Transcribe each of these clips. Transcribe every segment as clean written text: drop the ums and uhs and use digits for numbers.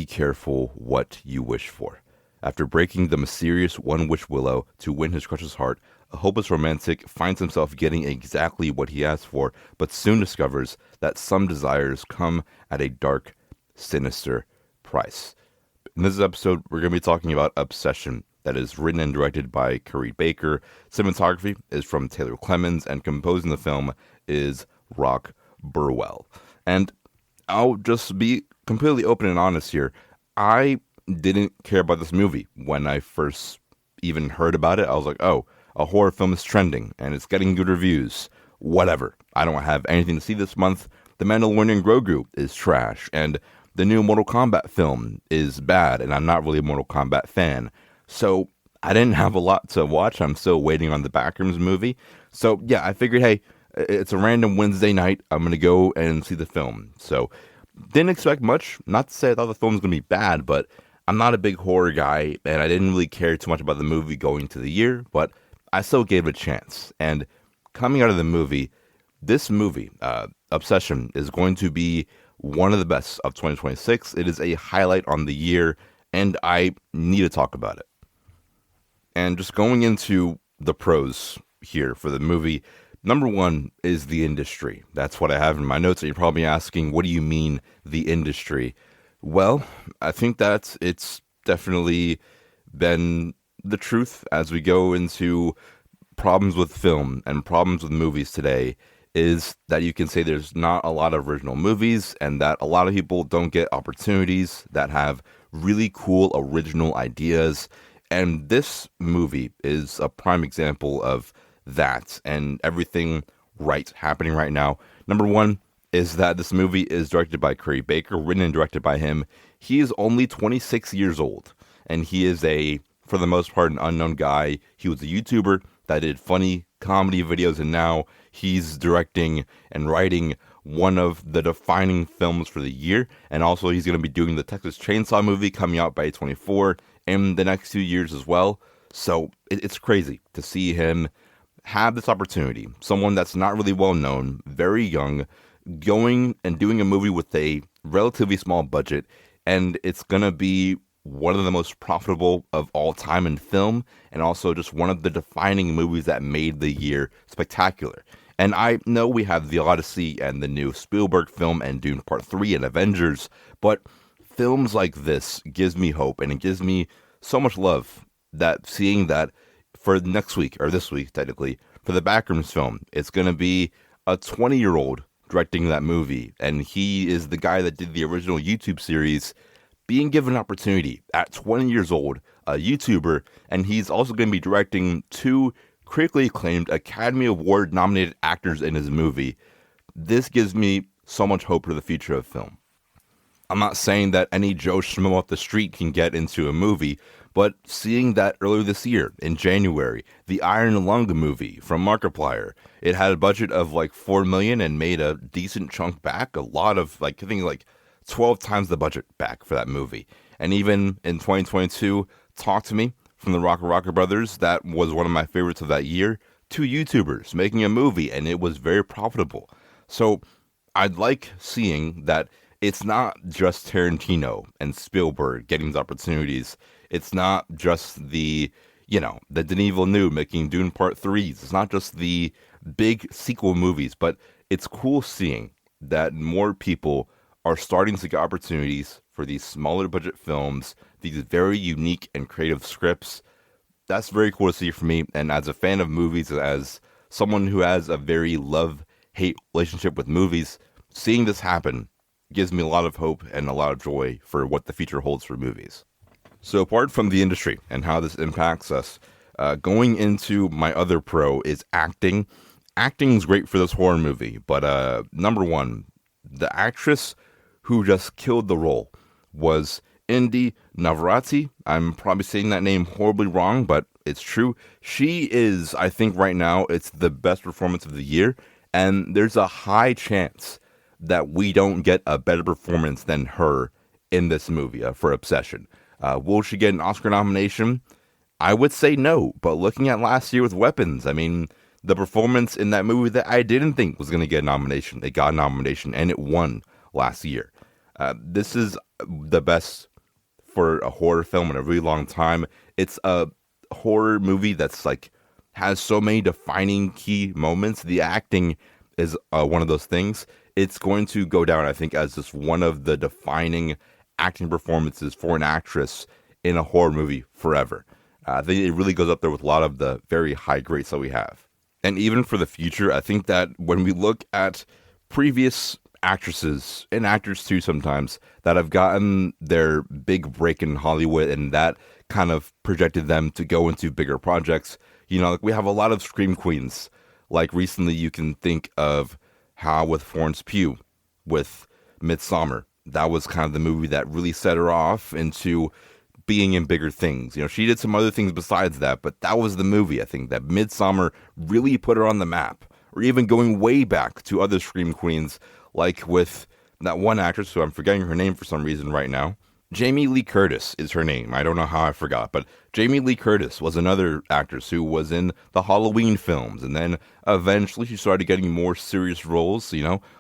be careful what you wish for. After breaking the mysterious one Wish Willow to win his crush's heart, a hopeless romantic finds himself getting exactly what he asked for, but soon discovers that some desires come at a dark, sinister price. In this episode, we're going to be talking about Obsession, that is written and directed by Curry Baker. Cinematography is from Taylor Clemens, and composing the film is Rock Burwell. And I'll just be completely open and honest here. I didn't care about this movie when I first even heard about it. I was like, oh, a horror film is trending and it's getting good reviews. Whatever. I don't have anything to see this month. The Mandalorian Grogu is trash, and the new Mortal Kombat film is bad, and I'm not really a Mortal Kombat fan. So I didn't have a lot to watch. I'm still waiting on the Backrooms movie. So yeah, I figured, hey, it's a random Wednesday night. I'm going to go and see the film. So didn't expect much. Not to say I thought the film was going to be bad, but I'm not a big horror guy, and I didn't really care too much about the movie going to the year, but I still gave it a chance. And coming out of the movie, this movie, Obsession, is going to be one of the best of 2026. It is a highlight on the year, and I need to talk about it. And just going into the pros here for the movie, number one is the industry. That's what I have in my notes. And you're probably asking, what do you mean, the industry? Well, I think that it's definitely been the truth as we go into problems with film and problems with movies today, is that you can say there's not a lot of original movies and that a lot of people don't get opportunities that have really cool original ideas. And this movie is a prime example of that and everything right happening right now. Number one is that this movie is directed by Curry Baker, written and directed by him. He is only 26 years old, and he is for the most part, an unknown guy. He was a YouTuber that did funny comedy videos, and now he's directing and writing one of the defining films for the year. And also he's going to be doing the Texas Chainsaw movie coming out by 2024 in the next 2 years as well. So it's crazy to see him have this opportunity. Someone that's not really well known, very young, going and doing a movie with a relatively small budget, and it's going to be one of the most profitable of all time in film, and also just one of the defining movies that made the year spectacular. And I know we have The Odyssey and the new Spielberg film and Dune Part 3 and Avengers, but films like this gives me hope, and it gives me so much love that seeing that for next week, or this week technically, for the Backrooms film, it's going to be a 20-year-old directing that movie, and he is the guy that did the original YouTube series, being given an opportunity at 20 years old, a YouTuber, and he's also going to be directing two critically acclaimed Academy Award nominated actors in his movie. This gives me so much hope for the future of film. I'm not saying that any Joe Schmo off the street can get into a movie, but seeing that earlier this year, in January, the Iron Lung movie from Markiplier, it had a budget of like $4 million and made a decent chunk back, a lot of, I think 12 times the budget back for that movie. And even in 2022, Talk to Me from the Rocker Brothers, that was one of my favorites of that year. Two YouTubers making a movie, and it was very profitable. So I'd like seeing that it's not just Tarantino and Spielberg getting these opportunities. It's not just the Denis Villeneuve making Dune Part 3s. It's not just the big sequel movies, but it's cool seeing that more people are starting to get opportunities for these smaller budget films, these very unique and creative scripts. That's very cool to see for me. And as a fan of movies, as someone who has a very love-hate relationship with movies, seeing this happen gives me a lot of hope and a lot of joy for what the future holds for movies. So apart from the industry and how this impacts us, going into my other pro is acting. Acting is great for this horror movie, but number one, the actress who just killed the role was Indy Navarrete. I'm probably saying that name horribly wrong, but it's true. She is, I think right now, it's the best performance of the year, and there's a high chance that we don't get a better performance than her in this movie for Obsession. Will she get an Oscar nomination? I would say no, but looking at last year with Weapons, I mean, the performance in that movie that I didn't think was going to get a nomination, it got a nomination, and it won last year. This is the best for a horror film in a really long time. It's a horror movie that's like has so many defining key moments. The acting is one of those things. It's going to go down, I think, as just one of the defining acting performances for an actress in a horror movie forever. I think it really goes up there with a lot of the very high grades that we have. And even for the future, I think that when we look at previous actresses and actors too sometimes that have gotten their big break in Hollywood and that kind of projected them to go into bigger projects, like we have a lot of scream queens. Like recently you can think of how with Florence Pugh with Midsommar, that was kind of the movie that really set her off into being in bigger things. She did some other things besides that, but that was the movie, I think, that Midsommar really put her on the map. Or even going way back to other scream queens, like with that one actress who I'm forgetting her name for some reason right now. Jamie Lee Curtis is her name. I don't know how I forgot, but Jamie Lee Curtis was another actress who was in the Halloween films, and then eventually she started getting more serious roles,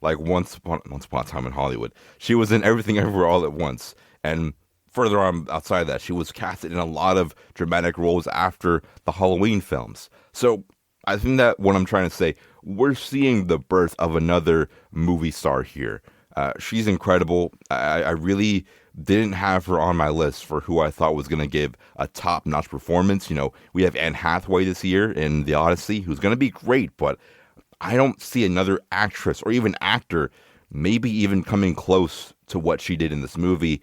like Once Upon a Time in Hollywood. She was in Everything Everywhere All at Once, and further on outside of that, she was casted in a lot of dramatic roles after the Halloween films. So I think that what I'm trying to say, we're seeing the birth of another movie star here. She's incredible. I really didn't have her on my list for who I thought was going to give a top-notch performance. We have Anne Hathaway this year in The Odyssey, who's going to be great, but I don't see another actress or even actor maybe even coming close to what she did in this movie.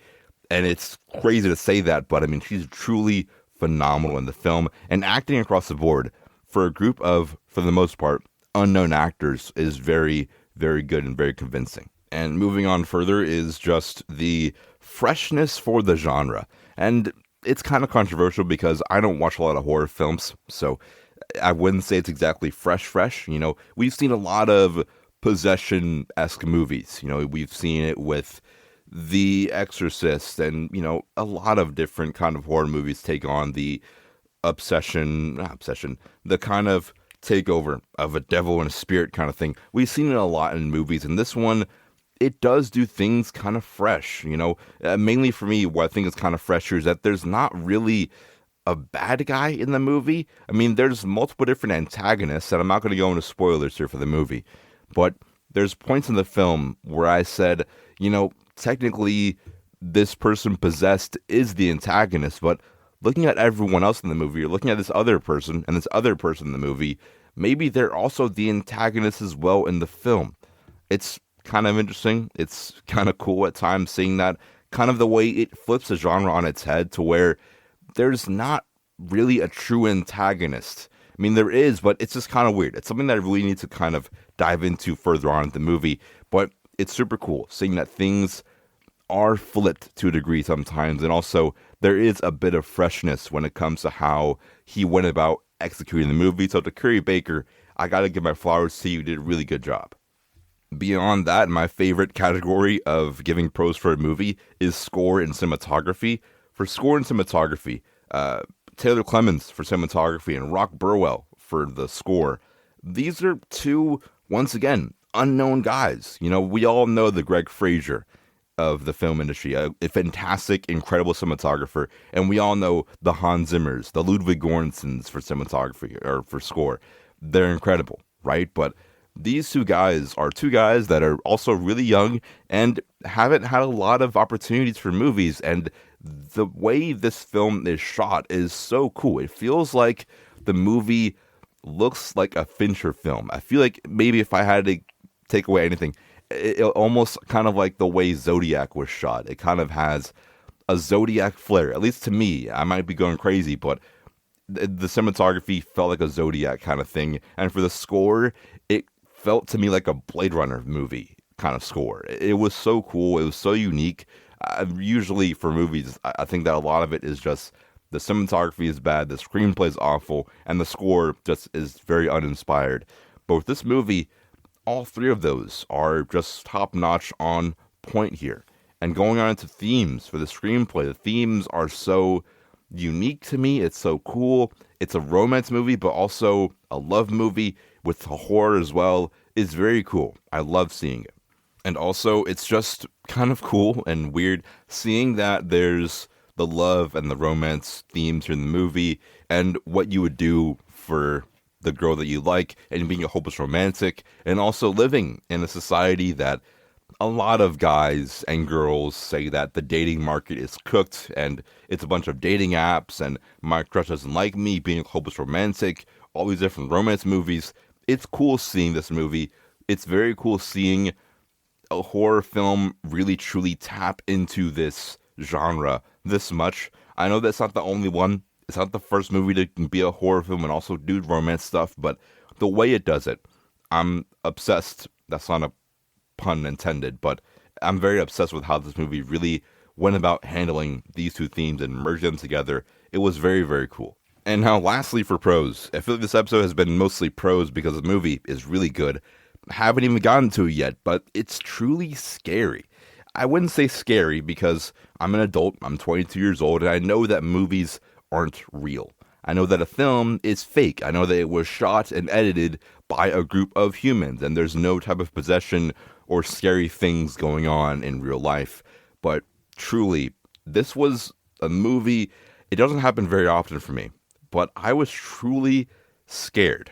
And it's crazy to say that, but I mean, she's truly phenomenal in the film. And acting across the board for a group of, for the most part, unknown actors is very, very good and very convincing. And moving on further is just the freshness for the genre. And it's kind of controversial because I don't watch a lot of horror films, so I wouldn't say it's exactly fresh. We've seen a lot of possession-esque movies. We've seen it with The Exorcist and, a lot of different kind of horror movies take on the the kind of takeover of a devil and a spirit kind of thing. We've seen it a lot in movies, and this one, it does do things kind of fresh, mainly for me, what I think is kind of fresh here is that there's not really a bad guy in the movie. I mean, there's multiple different antagonists, and I'm not going to go into spoilers here for the movie, but there's points in the film where I said, technically this person possessed is the antagonist, but looking at everyone else in the movie, you're looking at this other person and this other person in the movie, maybe they're also the antagonist as well in the film. It's kind of interesting. It's kind of cool at times seeing that, kind of the way it flips the genre on its head to where there's not really a true antagonist. I mean, there is, but it's just kind of weird. It's something that I really need to kind of dive into further on in the movie, but it's super cool seeing that things are flipped to a degree sometimes, and also there is a bit of freshness when it comes to how he went about executing the movie. So to Curry Baker, I gotta give my flowers to you. You did a really good job. Beyond that, my favorite category of giving pros for a movie is score and cinematography. For score and cinematography, Taylor Clemens for cinematography and Rock Burwell for the score. These are two, once again, unknown guys. We all know the Greg Fraser of the film industry, a fantastic, incredible cinematographer, and we all know the Hans Zimmers, the Ludwig Göranssons for cinematography or for score. They're incredible, right? But these two guys are two guys that are also really young and haven't had a lot of opportunities for movies, and the way this film is shot is so cool. It feels like the movie looks like a Fincher film. I feel like maybe if I had to take away anything, it almost kind of like the way Zodiac was shot. It kind of has a Zodiac flair, at least to me. I might be going crazy, but the cinematography felt like a Zodiac kind of thing. And for the score, it felt to me like a Blade Runner movie kind of score. It was so cool. It was so unique. Usually for movies, I think that a lot of it is just the cinematography is bad, the screenplay is awful, and the score just is very uninspired. But with this movie, all three of those are just top-notch on point here. And going on into themes for the screenplay, the themes are so unique to me. It's so cool. It's a romance movie, but also a love movie with horror as well. It's very cool. I love seeing it. And also, it's just kind of cool and weird seeing that there's the love and the romance themes in the movie, and what you would do for the girl that you like, and being a hopeless romantic, and also living in a society that a lot of guys and girls say that the dating market is cooked and it's a bunch of dating apps and my crush doesn't like me, being a hopeless romantic, all these different romance movies. It's cool seeing this movie. It's very cool seeing a horror film really truly tap into this genre this much. I know that's not the only one. It's not the first movie to be a horror film and also do romance stuff, but the way it does it, I'm obsessed. That's not a pun intended, but I'm very obsessed with how this movie really went about handling these two themes and merged them together. It was very, very cool. And now, lastly, for pros, I feel like this episode has been mostly pros because the movie is really good. Haven't even gotten to it yet, but it's truly scary. I wouldn't say scary because I'm an adult, I'm 22 years old, and I know that movies aren't real. I know that a film is fake. I know that it was shot and edited by a group of humans, and there's no type of possession or scary things going on in real life. But truly, this was a movie. It doesn't happen very often for me, but I was truly scared.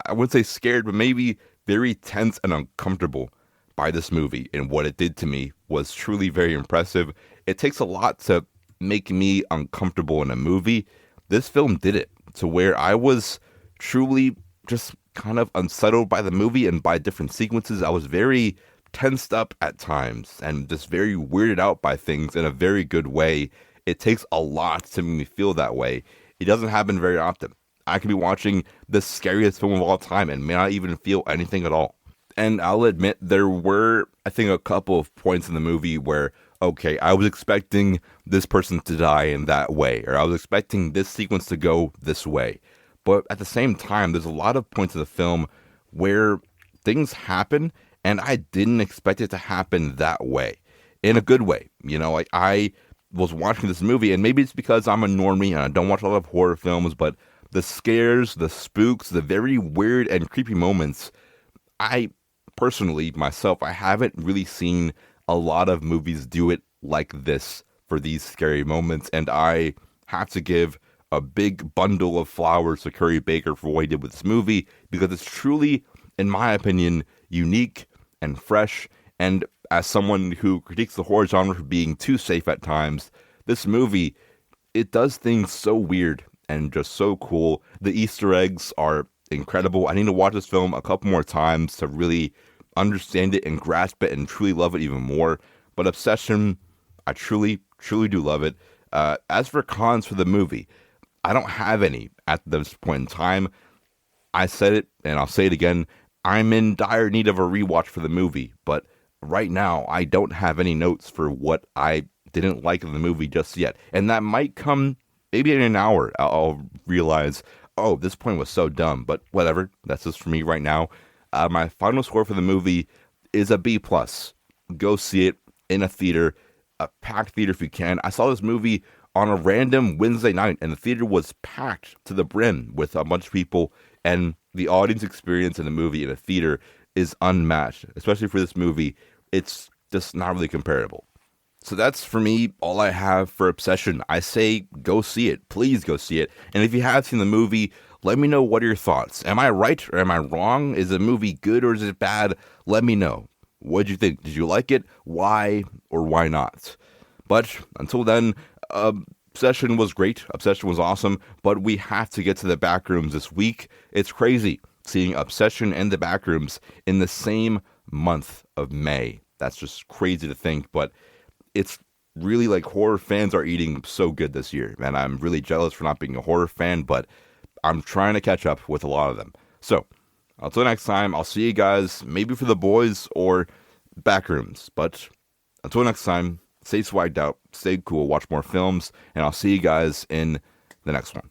I wouldn't say scared, but maybe very tense and uncomfortable by this movie, and what it did to me was truly very impressive. It takes a lot to make me uncomfortable in a movie. This film did it to where I was truly just kind of unsettled by the movie and by different sequences. I was very tensed up at times and just very weirded out by things in a very good way. It takes a lot to make me feel that way. It doesn't happen very often. I could be watching the scariest film of all time and may not even feel anything at all. And I'll admit there were, I think, a couple of points in the movie where, okay, I was expecting this person to die in that way, or I was expecting this sequence to go this way. But at the same time, there's a lot of points of the film where things happen, and I didn't expect it to happen that way, in a good way. You know, like I was watching this movie, and maybe it's because I'm a normie and I don't watch a lot of horror films, but the scares, the spooks, the very weird and creepy moments, I personally, myself, I haven't really seen a lot of movies do it like this for these scary moments, and I have to give a big bundle of flowers to Curry Baker for what he did with this movie, because it's truly, in my opinion, unique and fresh, and as someone who critiques the horror genre for being too safe at times, this movie, it does things so weird and just so cool. The Easter eggs are incredible. I need to watch this film a couple more times to really understand it and grasp it and truly love it even more. But Obsession, I truly, truly do love it. As for cons for the movie, I don't have any at this point in time. I said it, and I'll say it again. I'm in dire need of a rewatch for the movie, but right now I don't have any notes for what I didn't like in the movie just yet. And that might come maybe in an hour. I'll realize, oh, this point was so dumb, but whatever. That's just for me right now. My final score for the movie is a B+. Go see it in a theater, a packed theater if you can. I saw this movie on a random Wednesday night, and the theater was packed to the brim with a bunch of people, and the audience experience in the movie in a theater is unmatched, especially for this movie. It's just not really comparable. So that's, for me, all I have for Obsession. I say go see it. Please go see it. And if you have seen the movie, let me know what are your thoughts. Am I right or am I wrong? Is the movie good or is it bad? Let me know. What did you think? Did you like it? Why or why not? But until then, Obsession was great. Obsession was awesome. But we have to get to the Backrooms this week. It's crazy seeing Obsession and the Backrooms in the same month of May. That's just crazy to think, but it's really like horror fans are eating so good this year, and I'm really jealous for not being a horror fan, but I'm trying to catch up with a lot of them. So, until next time, I'll see you guys maybe for the boys or Backrooms, but until next time, stay swagged out, stay cool, watch more films, and I'll see you guys in the next one.